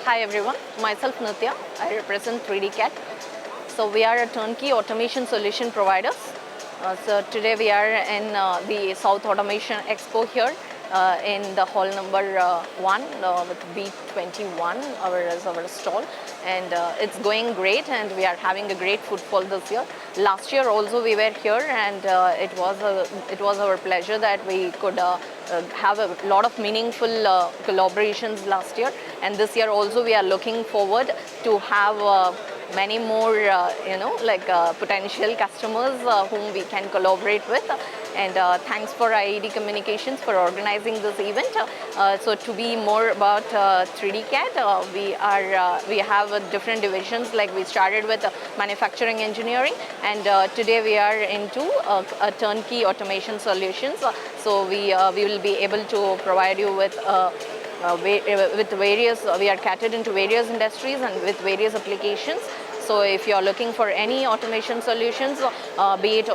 Hi everyone, myself Nitya. I represent 3D CAD. So we are a turnkey automation solution providers. So today we are in the South Automation Expo here in the hall number 1 with B21 our stall, and it's going great and we are having a great footfall this year. Last year also we were here, and it was our pleasure that we could have a lot of meaningful collaborations last year, and this year also we are looking forward to have many more potential customers whom we can collaborate with, and thanks for IED Communications for organizing this event. So to be more about 3D CAD, we have different divisions. Like we started with manufacturing engineering, and today we are into a turnkey automation solutions. So we will be able to provide you with we are catered into various industries and with various applications. So if you are looking for any automation solutions, be it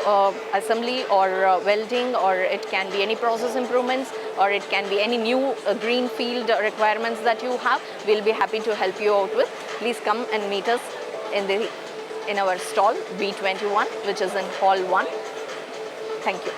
assembly or welding, or it can be any process improvements, or it can be any new greenfield requirements that you have, we'll be happy to help you out with. Please come and meet us in our stall B21, which is in hall 1. Thank you.